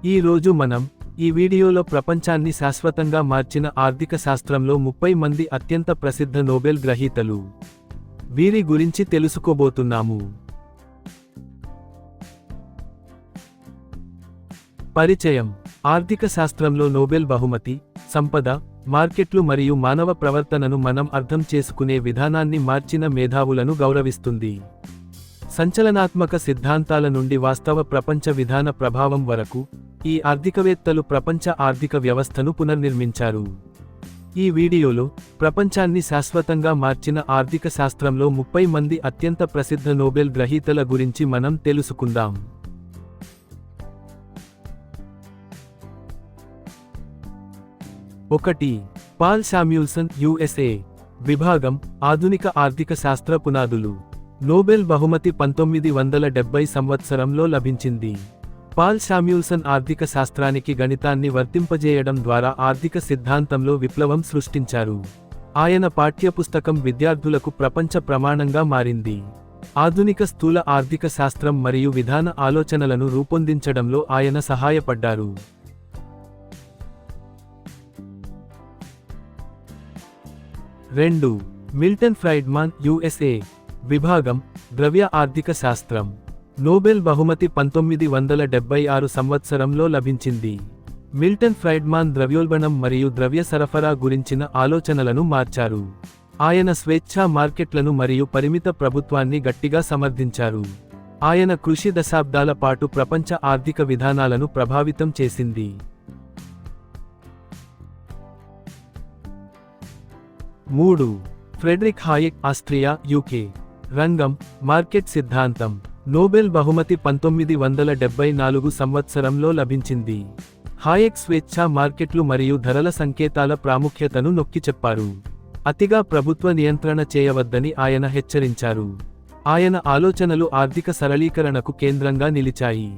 ఈ రోజు మనం ఈ వీడియోలో ప్రపంచాన్ని శాశ్వతంగా మార్చిన ఆర్థిక శాస్త్రంలో 30 మంది అత్యంత ప్రసిద్ధ నోబెల్ గ్రహీతలు వీరి గురించి తెలుసుకోబోతున్నాము. పరిచయం. ఆర్థిక శాస్త్రంలో నోబెల్ బహుమతి, సంపద, మార్కెట్లు మరియు మానవ ప్రవర్తనను మనం అర్థం చేసుకునే విధానాన్ని మార్చిన మేధావులను గౌరవిస్తుంది. సంచలనాత్మక సిద్ధాంతాల నుండి వాస్తవ ప్రపంచ విధాన ప్రభావం వరకు, ఈ ఆర్థికవేత్తలు ప్రపంచ ఆర్థిక వ్యవస్థను పునర్నిర్మించారు. ఈ వీడియోలో ప్రపంచాన్ని శాశ్వతంగా మార్చిన ఆర్థిక శాస్త్రంలో 30 మంది అత్యంత ప్రసిద్ధ నోబెల్ గ్రహీతల గురించి మనం తెలుసుకుందాం. ఒకటి. Paul Samuelson, USA. విభాగం: ఆధునిక ఆర్థిక శాస్త్ర పునాదులు. నోబెల్ బహుమతి 1970 సంవత్సరంలో లభించింది. పాల్ శామ్యూల్సన్ ఆర్థిక శాస్త్రానికి గణితాన్ని వర్తింపజేయడం ద్వారా ఆర్థిక సిద్ధాంతంలో విప్లవం సృష్టించారు. ఆయన పాఠ్యపుస్తకం విద్యార్థులకు ప్రపంచ ప్రమాణంగా మారింది. ఆధునిక స్థూల ఆర్థిక శాస్త్రం మరియు విధాన ఆలోచనలను రూపొందించడంలో ఆయన సహాయపడ్డారు. 2. Milton ఫ్రైడ్మాన్, USA. విభాగం: ద్రవ్య ఆర్థిక శాస్త్రం. నోబెల్ బహుమతి 1976 సంవత్సరంలో లభించింది. మిల్టన్ ఫ్రైడ్మాన్ ద్రవ్యోల్బణం మరియు ద్రవ్య సరఫరా గురించిన ఆలోచనలను మార్చారు. ఆయన స్వేచ్ఛా మార్కెట్లను మరియు పరిమిత ప్రభుత్వాన్ని గట్టిగా సమర్థించారు. ఆయన కృషి దశాబ్దాల పాటు ప్రపంచ ఆర్థిక విధానాలను ప్రభావితం చేసింది. 3. Friedrich Hayek, Austria, UK. రంగం: మార్కెట్ సిద్ధాంతం. నోబెల్ బహుమతి 1974 సంవత్సరంలో లభించింది. హాయెక్ స్వేచ్ఛా మార్కెట్లు మరియు ధరల సంకేతాల ప్రాముఖ్యతను నొక్కి చెప్పారు. అతిగా ప్రభుత్వ నియంత్రణ చేయవద్దని ఆయన హెచ్చరించారు. ఆయన ఆలోచనలు ఆర్థిక సరళీకరణకు కేంద్రంగా నిలిచాయి.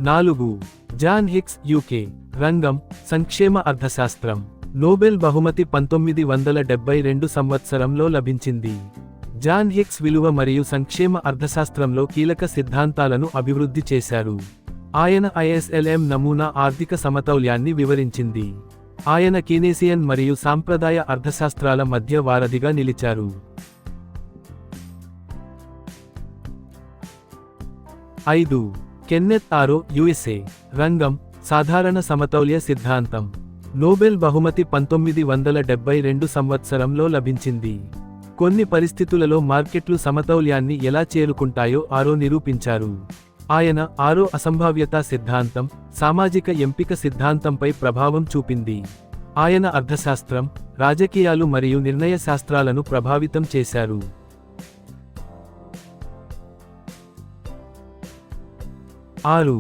4. John Hicks, UK. రంగం: సంక్షేమ అర్థశాస్త్రం. నోబెల్ బహుమతి 1972 సంవత్సరంలో లభించింది. జాన్ హిక్స్ విలువ మరియు సంక్షేమ అర్థశాస్త్రంలో కీలక సిద్ధాంతాలను అభివృద్ధి చేశారు. ఆయన ఐఎస్ఎల్ఎం నమూనా ఆర్థిక సమతౌల్యాన్ని వివరించింది. ఆయన కీనేసియన్ మరియు సాంప్రదాయ అర్థశాస్త్రాల మధ్య వారధిగా నిలిచారు. 5. కెన్నెత్ ఆరో, యుఎస్ఏ. రంగం: సాధారణ సమతౌల్య సిద్ధాంతం. నోబెల్ బహుమతి 1972 సంవత్సరంలో లభించింది. కొన్ని పరిస్థితులలో మార్కెట్లు సమతౌల్యాన్ని ఎలా చేరుకుంటాయో ఆరో నిరూపించారు. ఆయన ఆరో అసంభావ్యతా సిద్ధాంతం, సామాజిక ఎంపిక సిద్ధాంతంపై ప్రభావం చూపింది. ఆయన అర్థశాస్త్రం, రాజకీయాలు మరియు నిర్ణయ శాస్త్రాలను ప్రభావితం చేశారు. 6.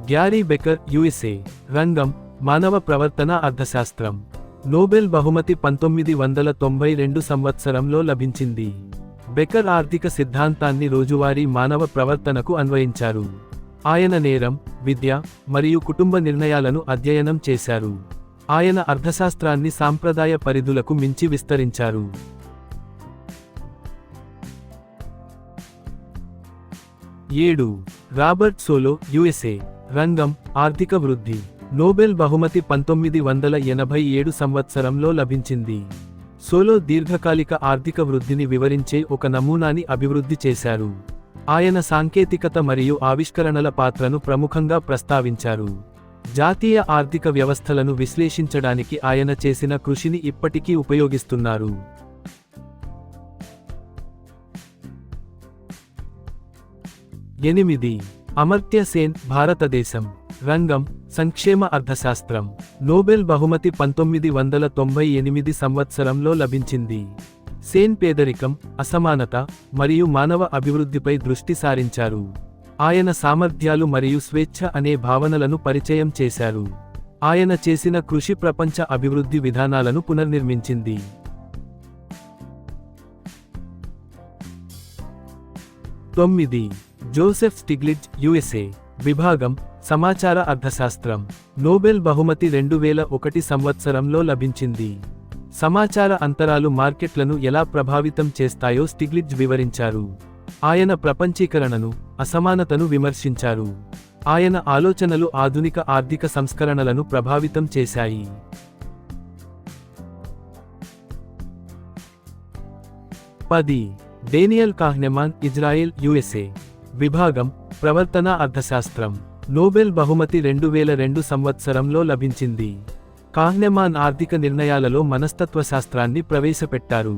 Gary Becker, USA. రంగం: మానవ ప్రవర్తన అర్థశాస్త్రం. నోబెల్ బహుమతి 1992 సంవత్సరంలో లభించింది. బెకర్ ఆర్థిక సిద్ధాంతాన్ని రోజువారీ మానవ ప్రవర్తనకు అన్వయించారు. ఆయన నేరం, విద్య, మరియు కుటుంబ నిర్ణయాలను అధ్యయనం చేశారు. ఆయన అర్థశాస్త్రాన్ని సాంప్రదాయ పరిధులకు మించి విస్తరించారు. 7. Robert solo, USA. రంగం: ఆర్థిక వృద్ధి. నోబెల్ బహుమతి 1987 సంవత్సరంలో లభించింది. సోలో దీర్ఘకాలిక ఆర్థిక వృద్ధిని వివరించే ఒక నమూనాని అభివృద్ధి చేశారు. ఆయన సాంకేతికత మరియు ఆవిష్కరణల పాత్రను ప్రముఖంగా ప్రస్తావించారు. జాతీయ ఆర్థిక వ్యవస్థలను విశ్లేషించడానికి ఆయన చేసిన కృషిని ఇప్పటికీ ఉపయోగిస్తున్నారు. 8. అమర్త్య సేన్, భారతదేశం. రంగం: సంక్షేమ అర్థశాస్త్రం. నోబెల్ బహుమతి 1998 సంవత్సరంలో లభించింది. సేన్ పేదరికం, అసమానత, మరియు మానవ అభివృద్ధిపై దృష్టి సారించారు. ఆయన సామర్థ్యాలు మరియు స్వేచ్ఛ అనే భావనలను పరిచయం చేశారు. ఆయన చేసిన కృషి ప్రపంచ అభివృద్ధి విధానాలను పునర్నిర్మించింది. 9. Joseph స్టిగ్లిట్జ్, USA. విభాగం: సమాచార అర్థశాస్త్రం. నోబెల్ బహుమతి 2001 సంవత్సరంలో లభించింది. సమాచార అంతరాలు మార్కెట్లను ఎలా ప్రభావితం చేస్తాయో స్టిగ్లిట్జ్ వివరించారు. ఆయన ప్రపంచీకరణను, అసమానతను విమర్శించారు. ఆయన ఆలోచనలు ఆధునిక ఆర్థిక సంస్కరణలను ప్రభావితం చేశాయి. 10. Daniel Kahneman, Israel, USA. విభాగం: ప్రవర్తనా అర్థశాస్త్రం. నోబెల్ బహుమతి 2002 సంవత్సరంలో లభించింది. కాహ్నెమాన్ ఆర్థిక నిర్ణయాలలో మనస్తత్వశాస్త్రాన్ని ప్రవేశపెట్టారు.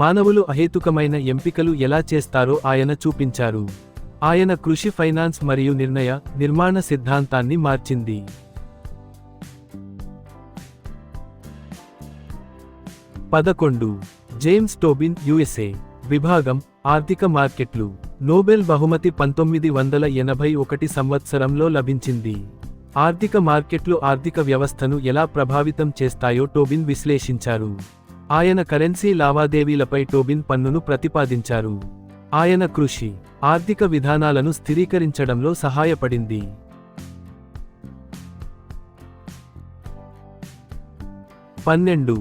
మానవులు అహేతుకమైన ఎంపికలు ఎలా చేస్తారో ఆయన చూపించారు. ఆయన కృషి ఫైనాన్స్ మరియు నిర్మాణ సిద్ధాంతాన్ని మార్చింది. 11. James Tobin, USA. విభాగం: ఆర్థిక మార్కెట్లు. నోబెల్ బహుమతి 1981 సంవత్సరంలో లభించింది. ఆర్థిక మార్కెట్లు ఆర్థిక వ్యవస్థను ఎలా ప్రభావితం చేస్తాయో టోబిన్ విశ్లేషించారు. ఆయన కరెన్సీ లావాదేవీలపై టోబిన్ పన్నును ప్రతిపాదించారు. ఆయన కృషి ఆర్థిక విధానాలను స్థిరీకరించడంలో సహాయపడింది. 12.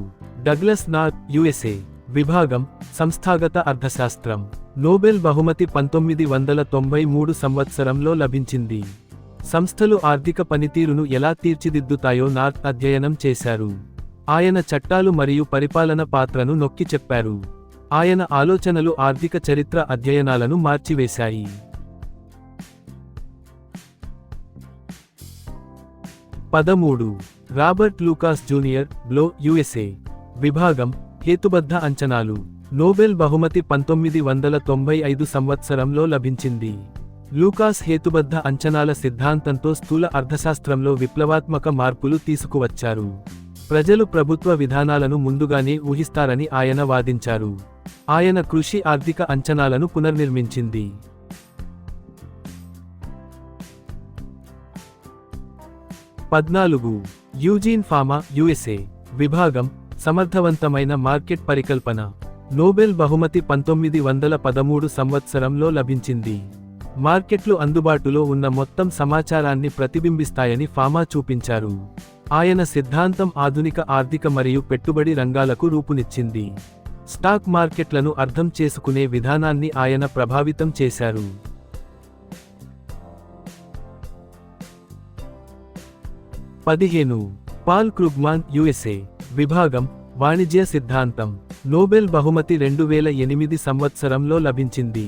Douglas north, USA. విభాగం: సంస్థాగత అర్థశాస్త్రం. నోబెల్ బహుమతి 1993 సంవత్సరంలో లభించింది. సంస్థలు ఆర్థిక పనితీరును ఎలా తీర్చిదిద్దుతాయో నార్త్ అధ్యయనం చేశారు. ఆయన చట్టాలు మరియు పరిపాలన పాత్రను నొక్కి చెప్పారు. ఆయన ఆలోచనలు ఆర్థిక చరిత్ర అధ్యయనాలను మార్చివేశాయి. 13. రాబర్ట్ లూకాస్ జూనియర్, బ్లో, యుఎస్ఏ. విభాగం: హేతుబద్ధ అంచనాలు. నోబెల్ బహుమతి 1995 సంవత్సరంలో లభించింది. లూకాస్ హేతుబద్ధ అంచనాల సిద్ధాంతంతో స్థూల అర్థశాస్త్రంలో విప్లవాత్మక మార్పులు తీసుకువచ్చారు. ప్రజలు ప్రభుత్వ విధానాలను ముందుగానే ఊహిస్తారని ఆయన వాదించారు. ఆయన కృషి ఆర్థిక అంచనాలను పునర్నిర్మించింది. 14. Eugene Fama, USA. విభాగం: సమర్థవంతమైన మార్కెట్ పరికల్పన. నోబెల్ బహుమతి 1913 సంవత్సరంలో లభించింది. మార్కెట్లు అందుబాటులో ఉన్న మొత్తం సమాచారాన్ని ప్రతిబింబిస్తాయని ఫామా చూపించారు. ఆయన సిద్ధాంతం ఆధునిక ఆర్థిక మరియు పెట్టుబడి రంగాలకు రూపునిచ్చింది. స్టాక్ మార్కెట్లను అర్థం చేసుకునే విధానాన్ని ఆయన ప్రభావితం చేశారు. 15. Paul Krugman, USA. విభాగం: వాణిజ్య సిద్ధాంతం. నోబెల్ బహుమతి 2008 సంవత్సరంలో లభించింది.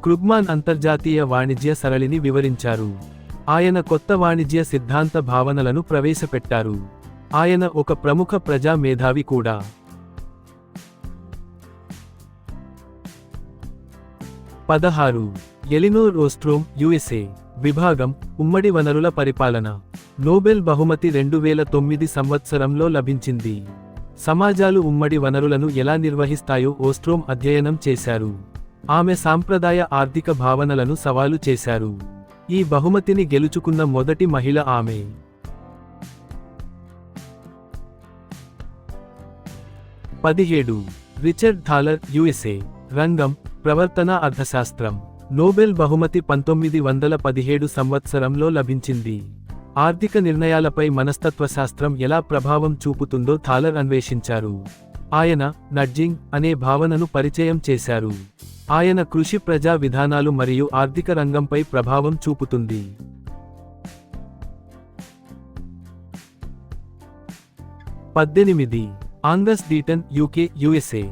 క్రుగ్మాన్ అంతర్జాతీయ వాణిజ్య సరళిని వివరించారు. ఆయన కొత్త వాణిజ్య సిద్ధాంత భావనలను ప్రవేశపెట్టారు. ఆయన ఒక ప్రముఖ ప్రజా మేధావి కూడా. 16. Elinor Ostrom, USA. విభాగం: ఉమ్మడి వనరుల పరిపాలన. నోబెల్ బహుమతి 2009 సంవత్సరంలో లభించింది. సమాజాలు ఉమ్మడి వనరులను ఎలా నిర్వహిస్తాయో ఓస్ట్రోమ్ అధ్యయనం చేశారు. ఆమె సాంప్రదాయ ఆర్థిక భావనలను సవాలు చేశారు. ఈ బహుమతిని గెలుచుకున్న మొదటి మహిళ ఆమె. 17. Richard Thaler, USA. రంగం: ప్రవర్తనా అర్థశాస్త్రం. నోబెల్ బహుమతి 1917 సంవత్సరంలో లభించింది. ఆర్థిక నిర్ణయాలపై మనస్తత్వశాస్త్రం ఎలా ప్రభావం చూపుతుందో థాలర్ అన్వేషించారు. ఆయన నడ్జింగ్ అనే భావనను పరిచయం చేశారు. ఆయన కృషి ప్రజా విధానాలు మరియు ఆర్థిక రంగంపై ప్రభావం చూపుతుంది. 18. Angus de-tan, UK, USA.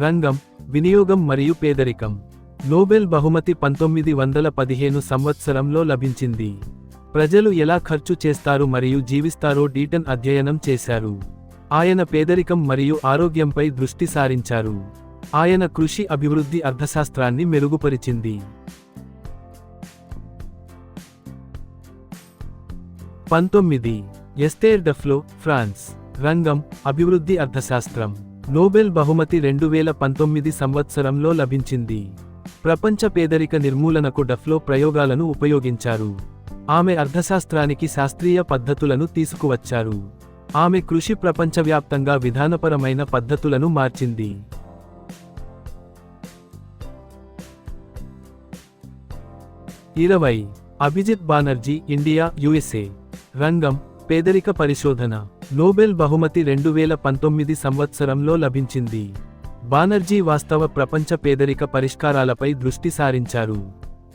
రంగం: వినియోగం మరియు పేదరికం. నోబెల్ బహుమతి 1915 సంవత్సరంలో లభించింది. ప్రజలు ఎలా ఖర్చు చేస్తారు మరియు జీవిస్తారో డీటన్ అధ్యయనం చేశారు. ఆయన పేదరికం మరియు ఆరోగ్యంపై దృష్టి సారించారు. ఆయన కృషి అభివృద్ధి అర్థశాస్త్రాన్ని మెరుగుపరిచింది. 19. ఎస్తేర్ డఫ్లో, ఫ్రాన్స్. రంగం: అభివృద్ధి అర్థశాస్త్రం. నోబెల్ బహుమతి 2019 సంవత్సరంలో లభించింది. ప్రపంచ పేదరిక నిర్మూలనకు డఫ్లో ప్రయోగాలను ఉపయోగించారు. ఆమె అర్థశాస్త్రానికి శాస్త్రీయ పద్ధతులను తీసుకువచ్చారు. ఆమె కృషి ప్రపంచవ్యాప్తంగా విధానపరమైన పద్ధతులను మార్చింది. 20. Abhijit Banerjee, India, USA. రంగం: పేదరిక పరిశోధన. నోబెల్ బహుమతి 2019 సంవత్సరంలో లభించింది. బానర్జీ వాస్తవ ప్రపంచ పేదరిక పరిష్కారాలపై దృష్టి సారించారు.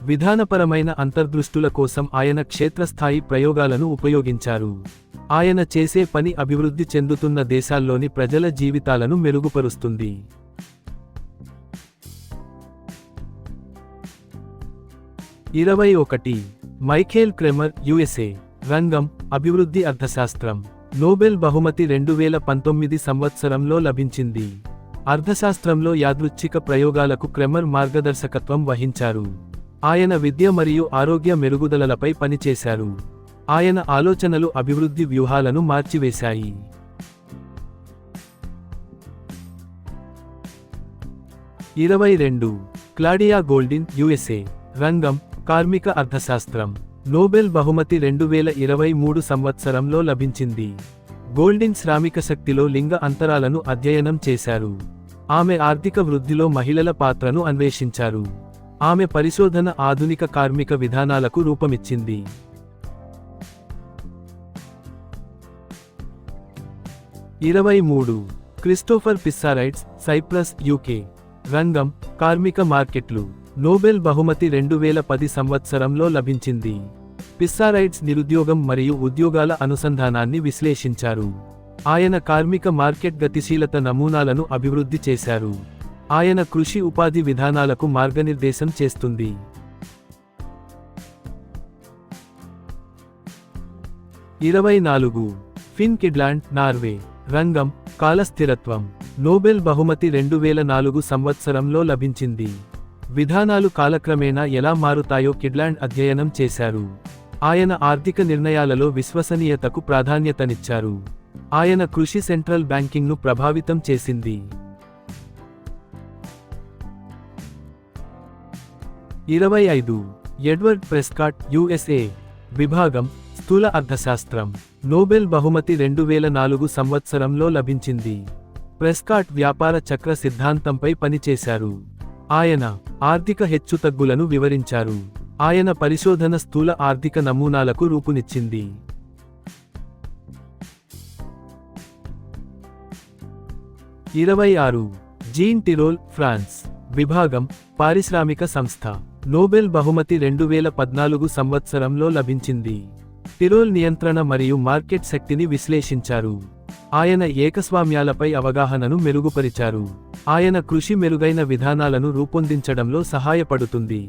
విధానపరమైన అంతర్దృష్టుల కోసం ఆయన క్షేత్రస్థాయి ప్రయోగాలను ఉపయోగించారు. ఆయన చేసే పని అభివృద్ధి చెందుతున్న దేశాల్లోని ప్రజల జీవితాలను మెరుగుపరుస్తుంది. 21. Michael Kremer, USA. రంగం: అభివృద్ధి అర్థశాస్త్రం. నోబెల్ బహుమతి 2019 సంవత్సరంలో లభించింది. అర్థశాస్త్రంలో యాదృచ్ఛిక ప్రయోగాలకు క్రెమర్ మార్గదర్శకత్వం వహించారు. ఆయన విద్య మరియు ఆరోగ్య మెరుగుదలలపై పనిచేశారు. ఆయన ఆలోచనలు అభివృద్ధి వ్యూహాలను మార్చివేశాయి. 22. Claudia గోల్డిన్, USA. రంగం: కార్మిక అర్థశాస్త్రం. నోబెల్ బహుమతి 2023 సంవత్సరంలో లభించింది. గోల్డిన్ శ్రామిక శక్తిలో లింగ అంతరాలను అధ్యయనం చేశారు. ఆమె ఆర్థిక వృద్ధిలో మహిళల పాత్రను అన్వేషించారు. ఆమె పరిశోధన ఆధునిక కార్మిక విధానాలకు రూపమిచ్చింది. 23. Christopher Pissarides, Cyprus, UK. రంగం: కార్మిక మార్కెట్లు. నోబెల్ బహుమతి 2010 సంవత్సరంలో లభించింది. పిస్సారైడ్స్ నిరుద్యోగం మరియు ఉద్యోగాల అనుసంధానాన్ని విశ్లేషించారు. ఆయన కార్మిక మార్కెట్ గతిశీలత నమూనాలను అభివృద్ధి చేశారు. ఆయన కృషి ఉపాధి విధానాలకు మార్గనిర్దేశం చేస్తుంది. 24. ఫిన్ కిడ్లాండ్, నార్వే. రంగం: కాల స్థిరత్వం. నోబెల్ బహుమతి 2004 సంవత్సరంలో లభించింది. విధానాలు కాలక్రమేణా ఎలా మారుతాయో కిడ్లాండ్ అధ్యయనం చేశారు. ఆయన ఆర్థిక నిర్ణయాలలో విశ్వసనీయతకు ప్రాధాన్యతనిచ్చారు. ఆయన కృషి సెంట్రల్ బ్యాంకింగ్ను ప్రభావితం చేసింది. 25. Edward Prescott, USA. విభాగం: స్థూల అర్థశాస్త్రం. నోబెల్ బహుమతి 2004 సంవత్సరంలో లభించింది. ప్రెస్కాట్ వ్యాపార చక్ర సిద్ధాంతంపై పనిచేశారు. ఆయన ఆర్థిక హెచ్చుతగ్గులను వివరించారు. ఆయన పరిశోధన స్థూల ఆర్థిక నమూనాలకు రూపునిచ్చింది. 26. Gene టిరోల్, France. విభాగం: పారిశ్రామిక సంస్థ. నోబెల్ బహుమతి 2014 సంవత్సరంలో లభించింది. టిరోల్ నియంత్రణ మరియు మార్కెట్ శక్తిని విశ్లేషించారు. ఆయన ఏకస్వామ్యాలపై అవగాహనను మెరుగుపరిచారు. ఆయన కృషి మెరుగైన విధానాలను రూపొందించడంలో సహాయపడుతుంది.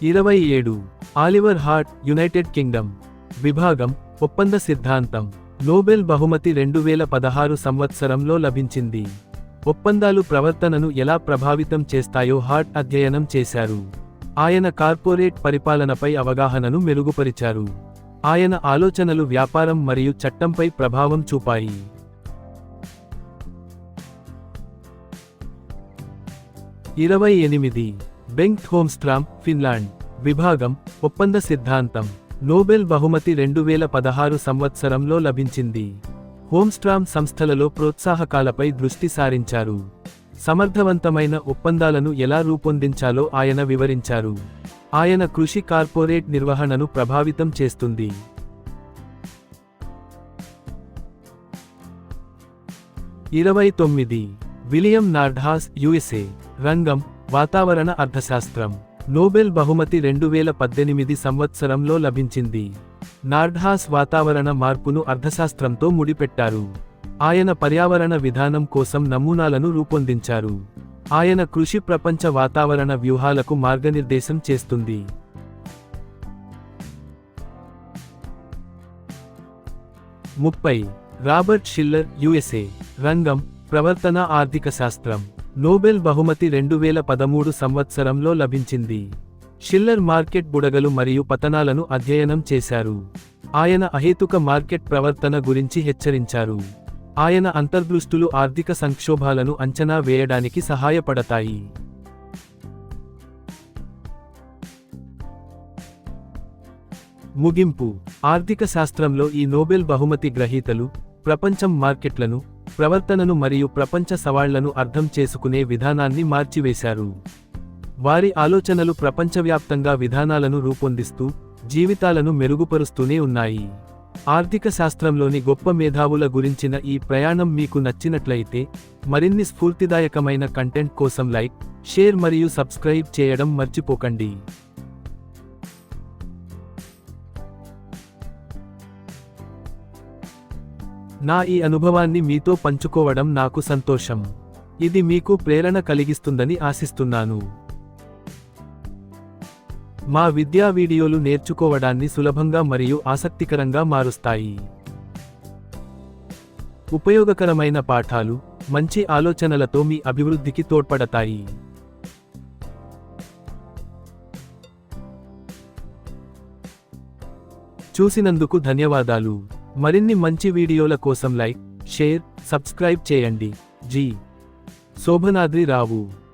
27. Oliver heart, United Kingdom. విభాగం: ఒప్పంద సిద్ధాంతం. నోబెల్ బహుమతి 2016 సంవత్సరంలో లభించింది. ఒప్పందాలు ప్రవర్తనను ఎలా ప్రభావితం చేస్తాయో హార్ట్ అధ్యయనం చేశారు. ఆయన కార్పొరేట్ పరిపాలనపై అవగాహనను మెరుగుపరిచారు. ఆయన ఆలోచనలు వ్యాపారం మరియు చట్టంపై ప్రభావం చూపాయి. 28. బెంగ్ట్ హోమ్స్ట్రామ్, ఫిన్లాండ్. విభాగం: ఒప్పంద సిద్ధాంతం. నోబెల్ బహుమతి 2016 సంవత్సరంలో లభించింది. హోమ్స్ట్రామ్ సంస్థలలో ప్రోత్సాహకాలపై దృష్టి సారించారు. సమర్థవంతమైన ఒప్పందాలను ఎలా రూపొందించాలో ఆయన వివరించారు. ఆయన కృషి కార్పొరేట్ నిర్వహణను ప్రభావితం చేస్తుంది. 29. William Nordhaus, USA. రంగం: వాతావరణ అర్థశాస్త్రం. నోబెల్ బహుమతి 2018 సంవత్సరంలో లభించింది. నార్డ్హాస్ వాతావరణ మార్పును అర్థశాస్త్రంతో ముడిపెట్టారు. ఆయన పర్యావరణ విధానం కోసం నమూనాలను రూపొందించారు. ఆయన కృషి ప్రపంచ వాతావరణ వ్యూహాలకు మార్గనిర్దేశం చేస్తుంది. 30. Robert Schiller, USA. రంగం: ప్రవర్తన ఆర్థిక శాస్త్రం. నోబెల్ బహుమతి 2013 సంవత్సరంలో లభించింది. షిల్లర్ మార్కెట్ బుడగలు మరియు పతనాలను అధ్యయనం చేశారు. ఆయన అహేతుక మార్కెట్ ప్రవర్తన గురించి హెచ్చరించారు. ఆయన అంతర్దృష్టులు ఆర్థిక సంక్షోభాలను అంచనా వేయడానికి సహాయపడతాయి. ముగింపు: ఆర్థిక శాస్త్రంలో ఈ నోబెల్ బహుమతి గ్రహీతలు ప్రపంచం మార్కెట్లను, ప్రవర్తనను మరియు ప్రపంచ సవాళ్లను అర్థం చేసుకునే విధానాన్ని మార్చివేశారు. వారి ఆలోచనలు ప్రపంచవ్యాప్తంగా విధానాలను రూపొందిస్తూ, జీవితాలను మెరుగుపరుస్తూనే ఉన్నాయి. ఆర్థిక శాస్త్రంలోని గొప్ప మేధావుల గురించిన ఈ ప్రయాణం మీకు నచ్చినట్లయితే మరిన్ని స్ఫూర్తిదాయకమైన కంటెంట్ కోసం లైక్, షేర్ మరియు సబ్స్క్రైబ్ చేయడం మర్చిపోకండి. నా ఈ అనుభవాన్ని మీతో పంచుకోవడం నాకు సంతోషం. ఇది మీకు ప్రేరణ కలిగిస్తుందని ఆశిస్తున్నాను. మా విద్యా వీడియోలు నేర్చుకోవడాన్ని సులభంగా మరియు ఆసక్తికరంగా మారుస్తాయి. ఉపయోగకరమైన పాఠాలు, మంచి ఆలోచనలతో మీ అభివృద్ధికి తోడ్పడతాయి. చూసినందుకు ధన్యవాదాలు. మరిన్ని మంచి వీడియోల కోసం లైక్, షేర్, సబ్స్క్రైబ్ చేయండి. జి. శోభనాద్రి రావు.